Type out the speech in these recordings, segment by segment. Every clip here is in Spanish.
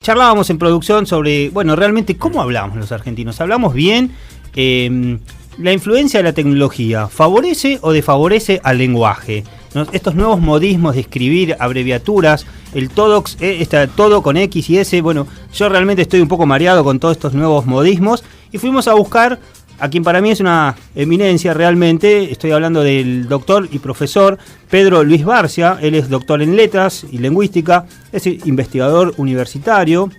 charlábamos en producción sobre, bueno, realmente cómo hablamos los argentinos. ¿Hablamos bien? La influencia de la tecnología, ¿favorece o desfavorece al lenguaje? Estos nuevos modismos de escribir abreviaturas, el TODOX, todo con X y S, bueno, yo realmente estoy un poco mareado con todos estos nuevos modismos y fuimos a buscar a quien para mí es una eminencia realmente. Estoy hablando del doctor y profesor Pedro Luis Barcia. Él es doctor en letras y lingüística, es investigador universitario,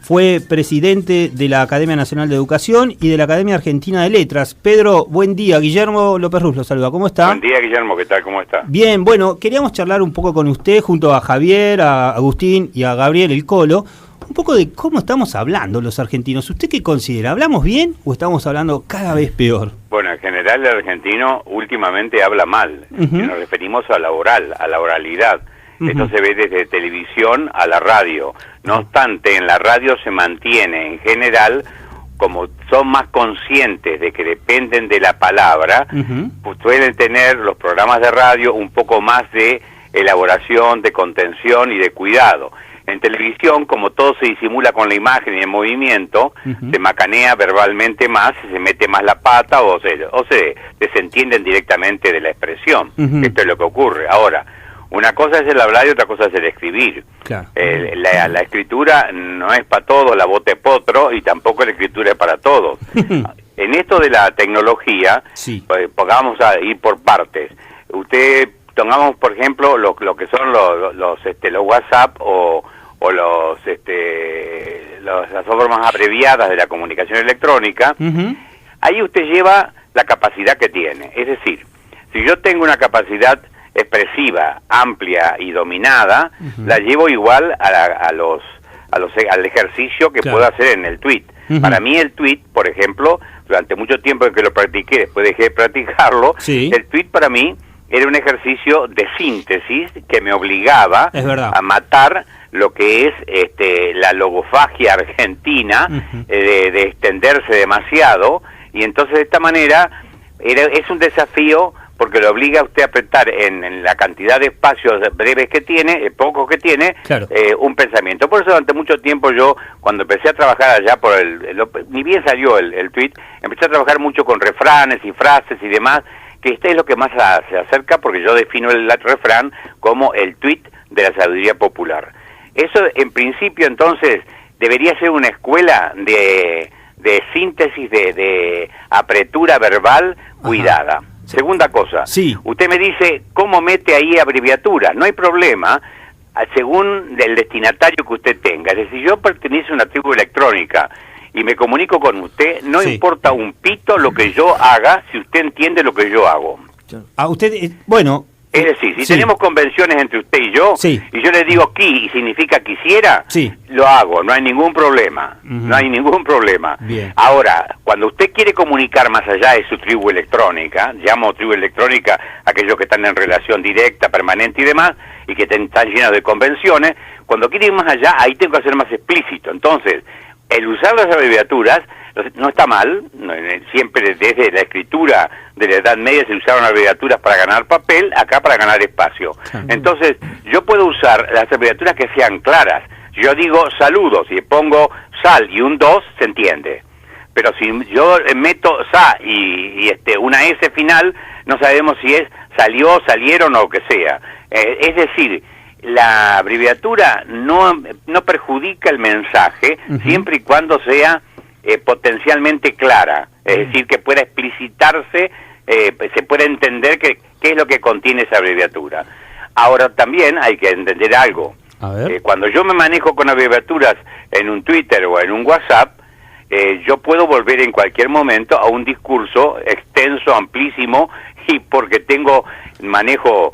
fue presidente de la Academia Nacional de Educación y de la Academia Argentina de Letras. Pedro, buen día. Guillermo López Ruz lo saluda. ¿Cómo está? Buen día, Guillermo. ¿Qué tal? ¿Cómo está? Bien, bueno, queríamos charlar un poco con usted junto a Javier, a Agustín y a Gabriel el Colo, un poco de cómo estamos hablando los argentinos. ¿Usted qué considera? ¿Hablamos bien o estamos hablando cada vez peor? Bueno, en general el argentino últimamente habla mal. Si nos referimos a la oral, a la oralidad. Esto se ve desde televisión a la radio. No obstante, en la radio se mantiene en general, como son más conscientes de que dependen de la palabra, pues suelen tener los programas de radio un poco más de elaboración, de contención y de cuidado. En televisión, como todo se disimula con la imagen y el movimiento, se macanea verbalmente más, se mete más la pata o se desentienden directamente de la expresión. Esto es lo que ocurre. Ahora, una cosa es el hablar y otra cosa es el escribir. Claro. La escritura no es para todos, la bote potro, y tampoco la escritura es para todos. En esto de la tecnología, vamos a ir por partes. Usted, tomamos por ejemplo lo que son los WhatsApp o las formas abreviadas de la comunicación electrónica. Ahí usted lleva la capacidad que tiene. Es decir, si yo tengo una capacidad expresiva, amplia y dominada, la llevo igual al ejercicio que puedo hacer en el tweet. Para mí el tweet, por ejemplo, durante mucho tiempo en que lo practiqué, después dejé de practicarlo, el tweet para mí era un ejercicio de síntesis que me obligaba a matar lo que es la logofagia argentina, de extenderse demasiado, y entonces de esta manera es un desafío porque lo obliga a usted a apretar en la cantidad de espacios breves que tiene, pocos que tiene, un pensamiento. Por eso durante mucho tiempo yo, cuando empecé a trabajar allá ni bien salió el tweet, empecé a trabajar mucho con refranes y frases y demás, que este es lo que más se acerca, porque yo defino el refrán como el tweet de la sabiduría popular. Eso en principio entonces debería ser una escuela de síntesis, de apretura verbal cuidada. Segunda cosa, usted me dice, ¿cómo mete ahí abreviaturas? No hay problema, según el destinatario que usted tenga. Es decir, si yo pertenezco a una tribu electrónica y me comunico con usted, no importa un pito lo que yo haga, si usted entiende lo que yo hago. Es decir, si tenemos convenciones entre usted y yo le digo qui y significa quisiera, lo hago, no hay ningún problema, no hay ningún problema. Ahora, cuando usted quiere comunicar más allá de su tribu electrónica, llamo tribu electrónica a aquellos que están en relación directa, permanente y demás, y que están llenos de convenciones, cuando quiere ir más allá, ahí tengo que ser más explícito. Entonces, el usar las abreviaturas no está mal, siempre desde la escritura de la Edad Media se usaron abreviaturas para ganar papel, acá para ganar espacio. Entonces, yo puedo usar las abreviaturas que sean claras. Yo digo saludos y pongo sal y un 2, se entiende. Pero si yo meto sa y una S final, no sabemos si es salió, salieron o lo que sea. Es decir, la abreviatura no perjudica el mensaje siempre y cuando sea potencialmente clara, es decir, que pueda explicitarse, se pueda entender qué es lo que contiene esa abreviatura. Ahora también hay que entender algo. Cuando yo me manejo con abreviaturas en un Twitter o en un WhatsApp, yo puedo volver en cualquier momento a un discurso extenso, amplísimo, y porque tengo manejo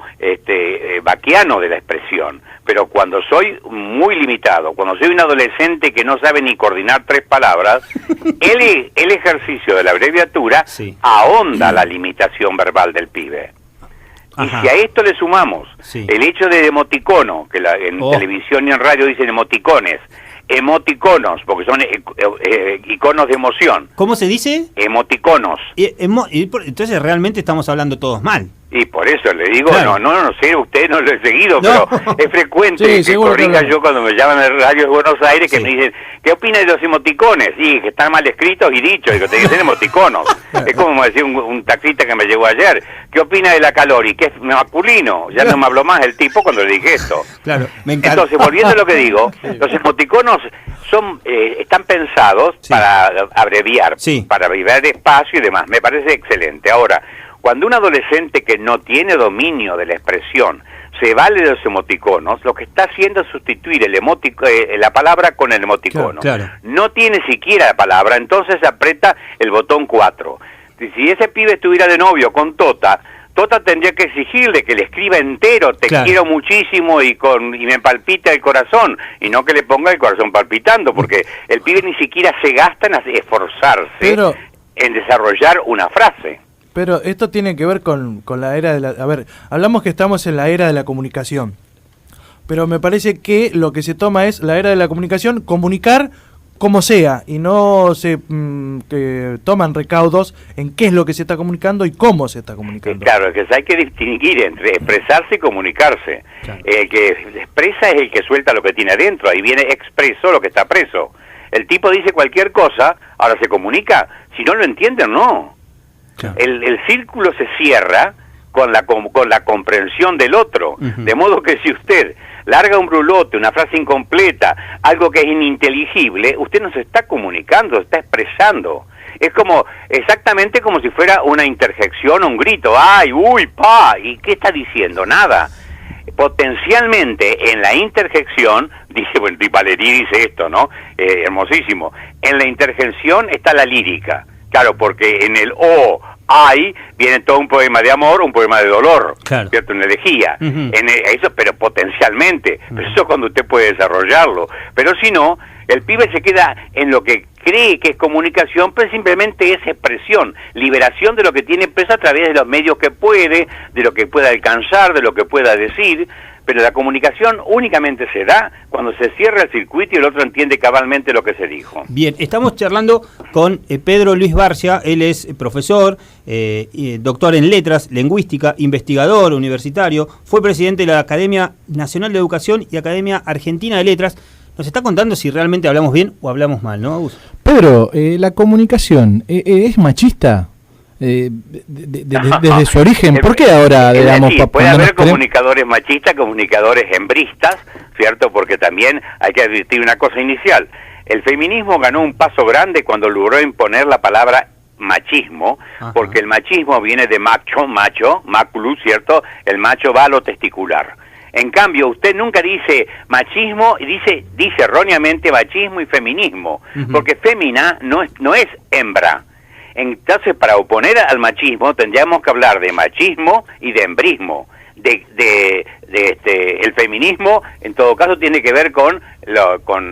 baquiano de la expresión. Pero cuando soy muy limitado, cuando soy un adolescente que no sabe ni coordinar 3 palabras, el ejercicio de la abreviatura ahonda la limitación verbal del pibe. Y si a esto le sumamos el hecho de emoticono, que en televisión y en radio dicen emoticones, emoticonos, porque son iconos de emoción. ¿Cómo se dice? Emoticonos. Entonces realmente estamos hablando todos mal. Y por eso le digo, claro. no sé, usted no lo he seguido, no. pero es frecuente que corrija yo cuando me llaman a Radio de Buenos Aires, que me dicen, ¿qué opina de los emoticones? Sí, que están mal escritos y dichos, digo, tienen que ser emoticonos. Es como me decía un taxista que me llegó ayer, ¿qué opina de la calor? Y que es masculino, ya no me habló más el tipo cuando le dije esto. Claro, me encanta. Entonces, volviendo a lo que digo, los emoticonos son están pensados para abreviar, para abreviar espacio y demás, me parece excelente. Ahora, cuando un adolescente que no tiene dominio de la expresión se vale de los emoticonos, lo que está haciendo es sustituir la palabra con el emoticono. Claro. No tiene siquiera la palabra, entonces aprieta el botón 4. Si ese pibe estuviera de novio con Tota tendría que exigirle que le escriba entero, te quiero muchísimo y me palpita el corazón, y no que le ponga el corazón palpitando, porque el pibe ni siquiera se gasta en esforzarse en desarrollar una frase. Pero esto tiene que ver con la era de la... A ver, hablamos que estamos en la era de la comunicación, pero me parece que lo que se toma es la era de la comunicación, comunicar como sea, y no se que toman recaudos en qué es lo que se está comunicando y cómo se está comunicando. Claro, que hay que distinguir entre expresarse y comunicarse. Claro. El que expresa es el que suelta lo que tiene adentro, ahí viene expreso lo que está preso. El tipo dice cualquier cosa, ahora se comunica, si no lo entienden, no. Claro. El círculo se cierra con la comprensión del otro, de modo que si usted larga un brulote, una frase incompleta, algo que es ininteligible, usted no se está comunicando, se está expresando. Es como, exactamente como si fuera una interjección, un grito, ¡ay, uy, pa! ¿Y qué está diciendo? Nada. Potencialmente en la interjección, dice, bueno, y Valéry dice esto, ¿no? Hermosísimo. En la interjección está la lírica. Claro, porque en el o, ay, viene todo un poema de amor, un poema de dolor, claro. ¿Cierto? Una elegía. Eso, pero potencialmente. Pero eso cuando usted puede desarrollarlo. Pero si no, el pibe se queda en lo que cree que es comunicación, pero simplemente es expresión, liberación de lo que tiene preso a través de los medios que puede, de lo que pueda alcanzar, de lo que pueda decir. Pero la comunicación únicamente se da cuando se cierra el circuito y el otro entiende cabalmente lo que se dijo. Bien, estamos charlando con Pedro Luis Barcia, él es profesor, doctor en letras, lingüística, investigador universitario, fue presidente de la Academia Nacional de Educación y Academia Argentina de Letras. Nos está contando si realmente hablamos bien o hablamos mal, ¿no, Agus? Pedro, ¿la comunicación es machista? Desde su origen, ¿por qué ahora, digamos, puede haber comunicadores machistas, comunicadores hembristas, ¿cierto? Porque también hay que advertir una cosa inicial. El feminismo ganó un paso grande cuando logró imponer la palabra machismo, porque el machismo viene de macho, maculus, ¿cierto? El macho va a lo testicular. En cambio, usted nunca dice machismo, y dice erróneamente machismo y feminismo, porque fémina no es hembra. Entonces, para oponer al machismo, tendríamos que hablar de machismo y de hembrismo. El feminismo, en todo caso, tiene que ver con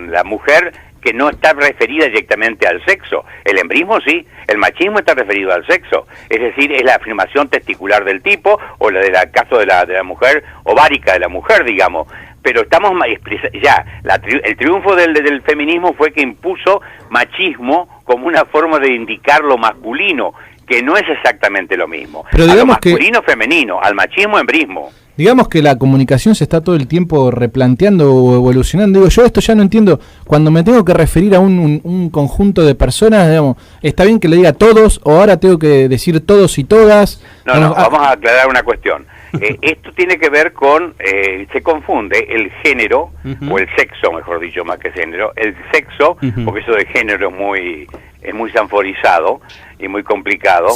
la mujer que no está referida directamente al sexo. El hembrismo sí, el machismo está referido al sexo. Es decir, es la afirmación testicular del tipo, o la del caso de la mujer, ovárica de la mujer, digamos. Pero estamos el triunfo del feminismo fue que impuso machismo como una forma de indicar lo masculino, que no es exactamente lo mismo. Pero digamos a lo masculino femenino, al machismo hembrismo. Digamos que la comunicación se está todo el tiempo replanteando o evolucionando. Digo, yo esto ya no entiendo. Cuando me tengo que referir a un conjunto de personas, digamos, está bien que le diga todos, o ahora tengo que decir todos y todas. Vamos a aclarar una cuestión. Esto tiene que ver con, se confunde el género, o el sexo, mejor dicho, más que género, el sexo, porque eso de género es muy sanforizado y muy complicado,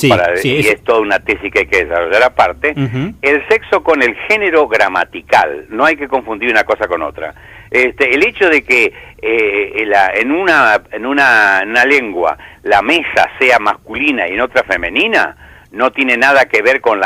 y es toda una tesis que hay que desarrollar aparte. El sexo con el género gramatical, no hay que confundir una cosa con otra. El hecho de que en una lengua la mesa sea masculina y en otra femenina, no tiene nada que ver con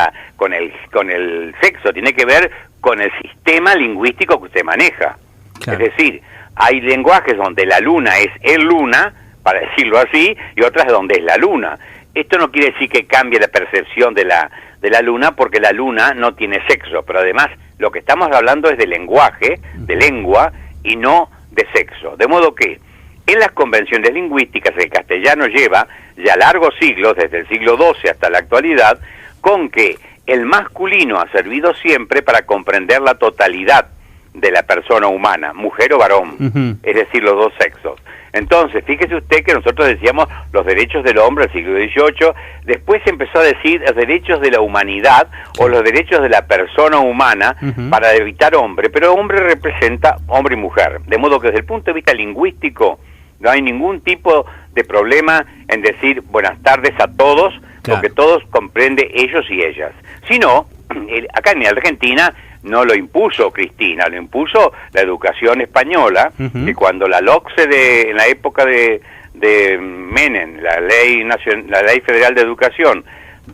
el sexo, tiene que ver con el sistema lingüístico que usted maneja. Claro. Es decir, hay lenguajes donde la luna es el luna, para decirlo así, y otras donde es la luna. Esto no quiere decir que cambie la percepción de la luna, porque la luna no tiene sexo, pero además lo que estamos hablando es de lenguaje, de lengua, y no de sexo. De modo que en las convenciones lingüísticas el castellano lleva ya largos siglos, desde el siglo XII hasta la actualidad, con que el masculino ha servido siempre para comprender la totalidad de la persona humana, mujer o varón, es decir, los dos sexos. Entonces, fíjese usted que nosotros decíamos los derechos del hombre del siglo XVIII, después se empezó a decir los derechos de la humanidad o los derechos de la persona humana para evitar hombre, pero hombre representa hombre y mujer, de modo que desde el punto de vista lingüístico no hay ningún tipo de problema en decir buenas tardes a todos, porque todos comprende ellos y ellas. Si no, acá en Argentina no lo impuso Cristina, lo impuso la educación española, que cuando la LOCSE en la época de Menem, la ley federal de educación,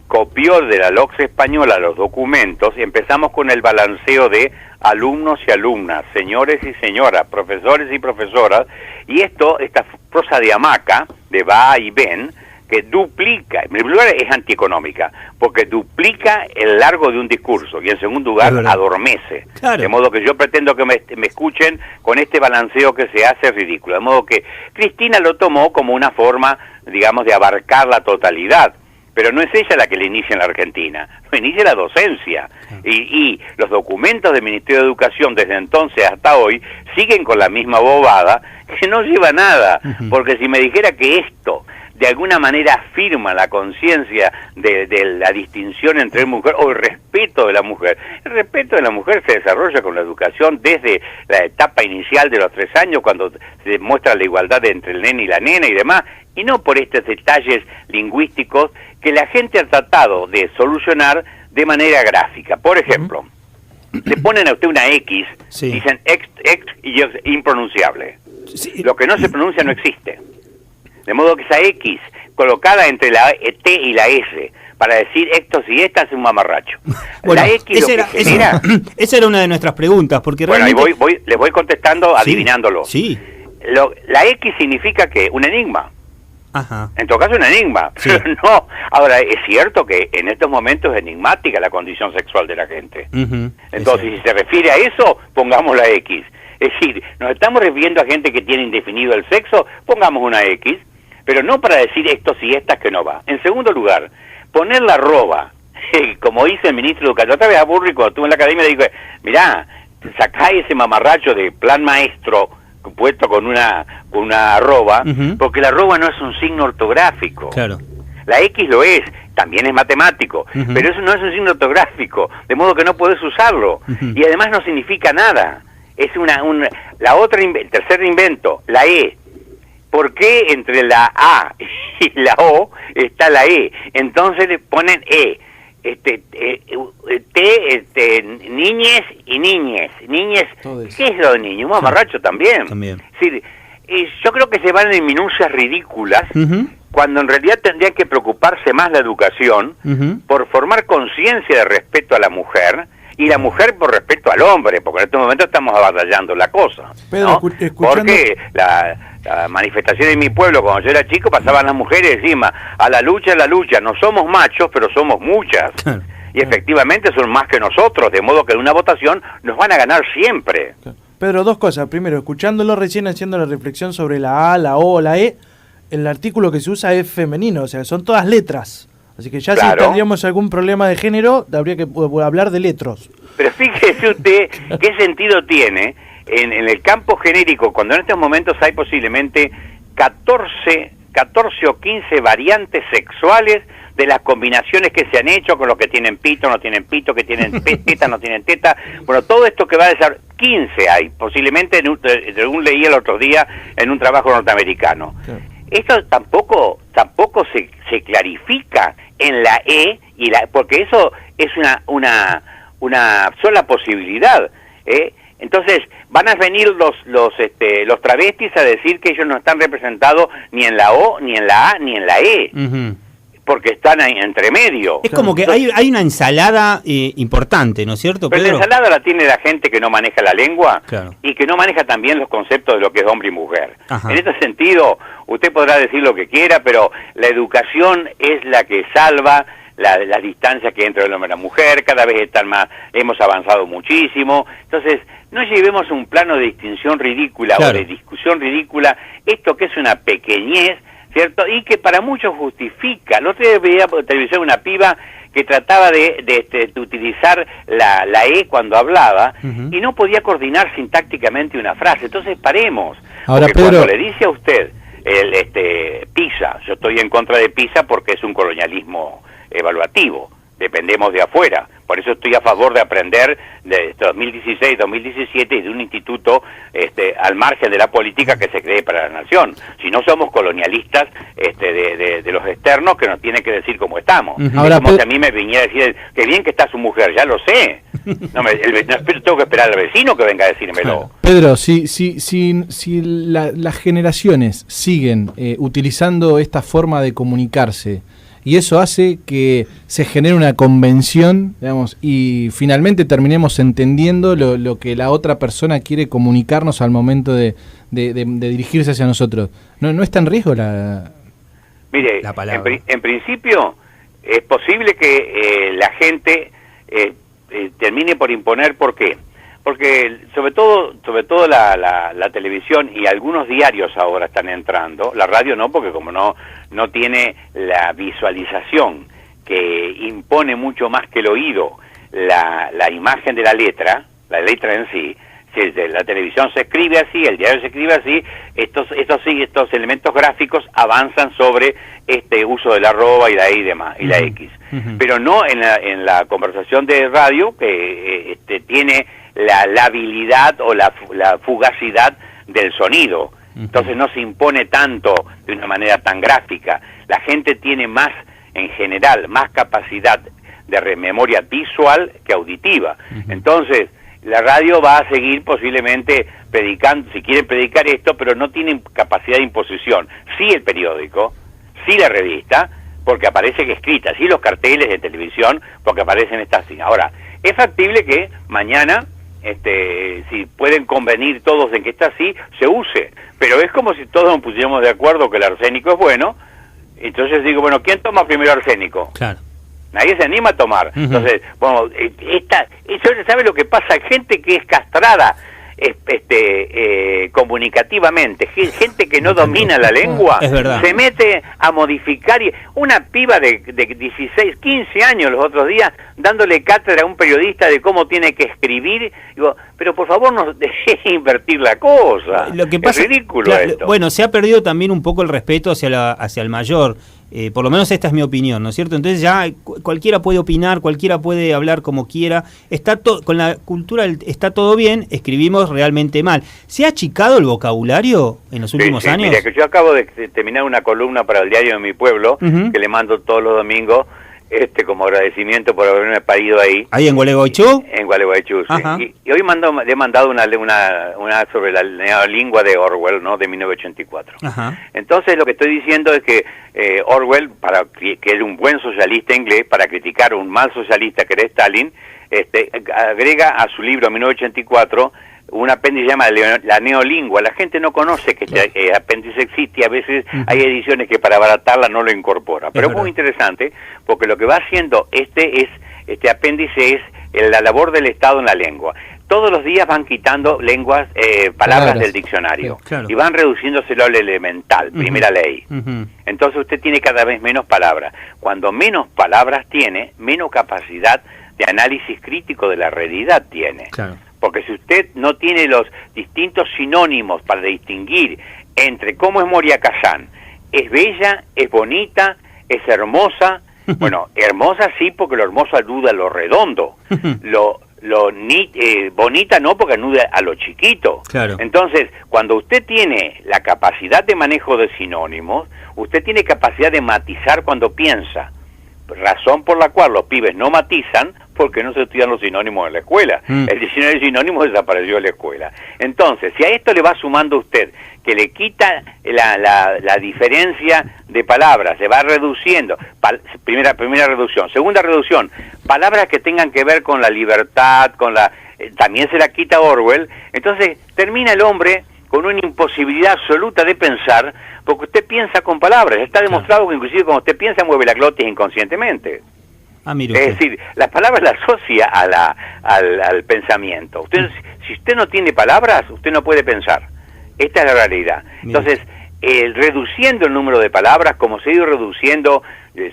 copió de la LOCSE española los documentos, y empezamos con el balanceo de alumnos y alumnas, señores y señoras, profesores y profesoras, y esta prosa de hamaca, de va y ven, que duplica, en primer lugar es antieconómica, porque duplica el largo de un discurso, y en segundo lugar adormece. Claro. De modo que yo pretendo que me escuchen con este balanceo que se hace ridículo. De modo que Cristina lo tomó como una forma, digamos, de abarcar la totalidad, pero no es ella la que le inicia en la Argentina, lo inicia la docencia. Y los documentos del Ministerio de Educación desde entonces hasta hoy siguen con la misma bobada que no lleva a nada, porque si me dijera que esto de alguna manera afirma la conciencia de la distinción entre mujer o el respeto de la mujer. El respeto de la mujer se desarrolla con la educación desde la etapa inicial de los 3 años, cuando se demuestra la igualdad entre el nene y la nena y demás, y no por estos detalles lingüísticos que la gente ha tratado de solucionar de manera gráfica. Por ejemplo, le ponen a usted una X, dicen ex y es impronunciable. Lo que no se pronuncia no existe. De modo que esa X colocada entre la T y la S para decir estos y estas es un mamarracho. Bueno, la X esa era una de nuestras preguntas, porque realmente... Bueno, les voy contestando adivinándolo. Sí. La X significa que un enigma. Ajá. En todo caso un enigma, pero no. Ahora, es cierto que en estos momentos es enigmática la condición sexual de la gente. Entonces, si se refiere a eso, pongamos la X. Es decir, nos estamos refiriendo a gente que tiene indefinido el sexo, pongamos una X, pero no para decir estos y estas que no va. En segundo lugar, poner la arroba, como dice el ministro de Educación. Otra vez a Burri, cuando estuve en la academia, le digo, mirá, sacá ese mamarracho de plan maestro puesto con una arroba, porque la arroba no es un signo ortográfico. Claro. La X lo es, también es matemático, pero eso no es un signo ortográfico, de modo que no podés usarlo. Y además no significa nada. Es el tercer invento, la E. ¿Por qué entre la A y la O está la E? Entonces le ponen E. Niñes y niñes. ¿Qué es lo de niño? Un mamarracho también. Es decir, yo creo que se van en minucias ridículas, cuando en realidad tendría que preocuparse más la educación por formar conciencia de respeto a la mujer, y la mujer por respeto al hombre, porque en este momento estamos abatallando la cosa. Pedro, ¿no? Porque la manifestación en mi pueblo, cuando yo era chico, pasaban las mujeres encima, a la lucha, no somos machos, pero somos muchas. Y efectivamente son más que nosotros, de modo que en una votación nos van a ganar siempre. Pedro, dos cosas. Primero, escuchándolo recién haciendo la reflexión sobre la A, la O, la E, el artículo que se usa es femenino, o sea, son todas letras. Así que ya si tendríamos algún problema de género, habría que hablar de letros. Pero fíjese usted qué sentido tiene en el campo genérico, cuando en estos momentos hay posiblemente 14 o 15 variantes sexuales de las combinaciones que se han hecho con los que tienen pito, no tienen pito, que tienen teta, no tienen teta. Bueno, todo esto que va a ser 15 hay, posiblemente, según leí el otro día en un trabajo norteamericano. Claro. Esto tampoco se clarifica en la E, porque eso es una sola posibilidad, Entonces van a venir los travestis a decir que ellos no están representados ni en la O, ni en la A, ni en la E, porque están ahí entre medio. Es como que hay una ensalada importante, ¿no es cierto, Pedro? Pero la ensalada la tiene la gente que no maneja la lengua, y que no maneja también los conceptos de lo que es hombre y mujer. Ajá. En este sentido, usted podrá decir lo que quiera, pero la educación es la que salva las distancias que hay entre el hombre y la mujer. Cada vez hemos avanzado muchísimo. Entonces, no llevemos un plano de distinción ridícula o de discusión ridícula, esto que es una pequeñez. ¿cierto? Y que para muchos justifica. El otro día veía por televisión una piba que trataba de utilizar la E cuando hablaba y no podía coordinar sintácticamente una frase. Entonces paremos. Ahora, porque Pedro, cuando le dice a usted PISA, yo estoy en contra de PISA porque es un colonialismo evaluativo, dependemos de afuera. Por eso estoy a favor de aprender de 2016, 2017 y de un instituto al margen de la política que se cree para la nación. Si no somos colonialistas de los externos que nos tienen que decir cómo estamos. Ahora, es como si a mí me viniera a decir, qué bien que está su mujer, ya lo sé. No, tengo que esperar al vecino que venga a decírmelo. Pedro, si las generaciones siguen utilizando esta forma de comunicarse, y eso hace que se genere una convención, digamos, y finalmente terminemos entendiendo lo que la otra persona quiere comunicarnos al momento de dirigirse hacia nosotros. ¿No está en riesgo la palabra? En principio es posible que la gente termine por imponer. ¿Por qué? Porque sobre todo la televisión y algunos diarios ahora están entrando, la radio no, porque como no tiene la visualización que impone mucho más que el oído, la imagen de la letra en sí, si la televisión se escribe así, el diario se escribe así, estos elementos gráficos avanzan sobre este uso de la arroba y la I y demás, y la X. Pero no en la conversación de radio, que tiene la habilidad o la fugacidad del sonido. Entonces no se impone tanto de una manera tan gráfica. La gente tiene más, en general, más capacidad de memoria visual que auditiva. Entonces, la radio va a seguir posiblemente predicando, si quieren predicar esto, pero no tienen capacidad de imposición. Sí el periódico, sí la revista, porque aparece que escrita, sí los carteles de televisión, porque aparecen estas. Ahora, es factible que mañana, si pueden convenir todos en que está así, se use. Pero es como si todos nos pusiéramos de acuerdo que el arsénico es bueno. Entonces digo, bueno, ¿quién toma primero arsénico? Claro. Nadie se anima a tomar. Entonces, bueno, ¿sabe lo que pasa? Hay gente que es castrada comunicativamente, gente que no domina la lengua, se mete a modificar. Una piba de 16, 15 años los otros días dándole cátedra a un periodista de cómo tiene que escribir. Digo, pero por favor no deje invertir la cosa. Lo que pasa, es ridículo esto. Bueno, se ha perdido también un poco el respeto hacia el mayor. Por lo menos esta es mi opinión, ¿no es cierto? Entonces ya cualquiera puede opinar, cualquiera puede hablar como quiera. Con la cultura está todo bien, escribimos realmente mal. ¿Se ha achicado el vocabulario en los últimos años? Mira, que yo acabo de terminar una columna para el diario de mi pueblo, que le mando todos los domingos, como agradecimiento por haberme parido ahí. ¿Ahí en Gualeguaychú? En Gualeguaychú, sí. Y hoy le he mandado una sobre la neolingua de Orwell, ¿no? De 1984. Entonces lo que estoy diciendo es que Orwell, que era un buen socialista inglés, para criticar a un mal socialista que era Stalin, agrega a su libro 1984 un apéndice llama la neolingua. La gente no conoce que este apéndice existe y a veces hay ediciones que para abaratarla no lo incorpora. Pero es muy interesante porque lo que va haciendo este apéndice es la labor del Estado en la lengua. Todos los días van quitando palabras del diccionario y van reduciéndoselo al elemental, primera ley. Entonces usted tiene cada vez menos palabras. Cuando menos palabras tiene, menos capacidad de análisis crítico de la realidad tiene. Porque si usted no tiene los distintos sinónimos para distinguir entre cómo es Moria Kazán, es bella, es bonita, es hermosa. Bueno, hermosa sí, porque lo hermoso alude a lo redondo. Bonita no, porque alude a lo chiquito. Entonces, cuando usted tiene la capacidad de manejo de sinónimos, usted tiene capacidad de matizar cuando piensa. Razón por la cual los pibes no matizan, porque no se estudian los sinónimos en la escuela. El diccionario de sinónimos desapareció de la escuela. Entonces, si a esto le va sumando usted que le quita la diferencia de palabras, se va reduciendo, primera reducción. Segunda reducción, palabras que tengan que ver con la libertad, también se la quita Orwell. Entonces, termina el hombre con una imposibilidad absoluta de pensar, porque usted piensa con palabras. Está demostrado que inclusive cuando usted piensa mueve la glotis inconscientemente. Es decir, las palabras las asocia al pensamiento. Si usted no tiene palabras, usted no puede pensar. Esta es la realidad. Entonces, reduciendo el número de palabras, como se ha ido reduciendo,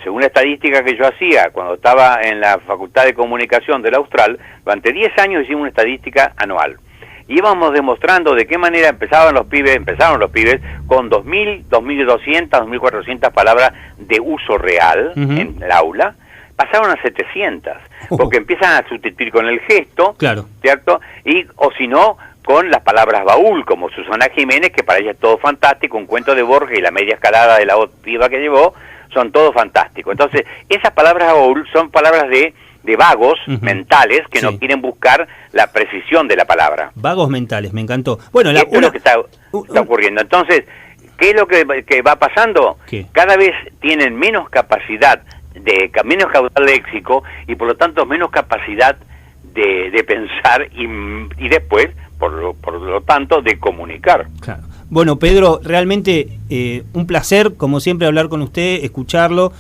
según la estadística que yo hacía cuando estaba en la Facultad de Comunicación de la Austral, durante 10 años hicimos una estadística anual. Y íbamos demostrando de qué manera empezaron los pibes con 2.000, 2.200, 2.400 palabras de uso real en el aula, pasaron a 700, porque empiezan a sustituir con el gesto, claro, ¿cierto? Y, o si no, con las palabras baúl, como Susana Jiménez, que para ella es todo fantástico, un cuento de Borges y la media escalada de la piba que llevó, son todo fantástico. Entonces, esas palabras baúl son palabras de vagos mentales que no quieren buscar la precisión de la palabra. Vagos mentales, me encantó. Bueno, esto es lo que está ocurriendo. Entonces, ¿qué es lo que va pasando? ¿Qué? Cada vez tienen menos capacidad, menos caudal léxico y por lo tanto menos capacidad de pensar y después, por lo tanto, de comunicar. Claro. Bueno, Pedro, realmente un placer, como siempre, hablar con usted, escucharlo.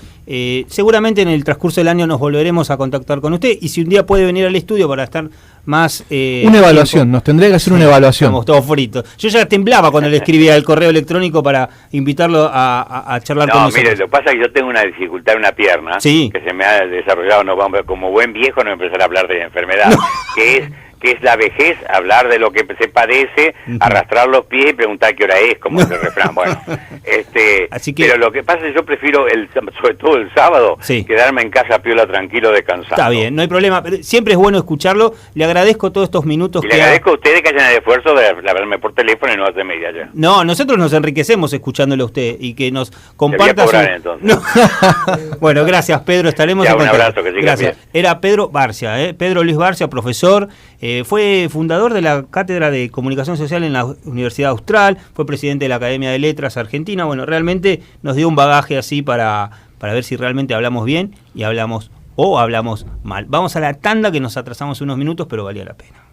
Seguramente en el transcurso del año nos volveremos a contactar con usted y si un día puede venir al estudio para estar más... una evaluación, nos tendría que hacer una evaluación. Estamos todos fritos. Yo ya temblaba cuando le escribía el correo electrónico para invitarlo a charlar con nosotros. Mire, lo que pasa es que yo tengo una dificultad en una pierna, que se me ha desarrollado, como buen viejo no empezar a hablar de enfermedad, que es la vejez, hablar de lo que se padece, arrastrar los pies y preguntar qué hora es, como es el refrán. Bueno, así que, pero lo que pasa es que yo prefiero, sobre todo el sábado, quedarme en casa piola tranquilo descansando. Está bien, no hay problema, pero siempre es bueno escucharlo. Le agradezco todos estos minutos. Y le agradezco a ustedes que hayan el esfuerzo de hablarme por teléfono y no hace media ya. No, nosotros nos enriquecemos escuchándolo a usted y que nos comparta. Entonces. Bueno, gracias Pedro, estaremos en contacto. Un abrazo, que siga gracias. Bien. Era Pedro Barcia, Pedro Luis Barcia, profesor. Fue fundador de la Cátedra de Comunicación Social en la Universidad Austral, fue presidente de la Academia de Letras Argentina. Bueno, realmente nos dio un bagaje así para ver si realmente hablamos bien y hablamos mal. Vamos a la tanda, que nos atrasamos unos minutos, pero valía la pena.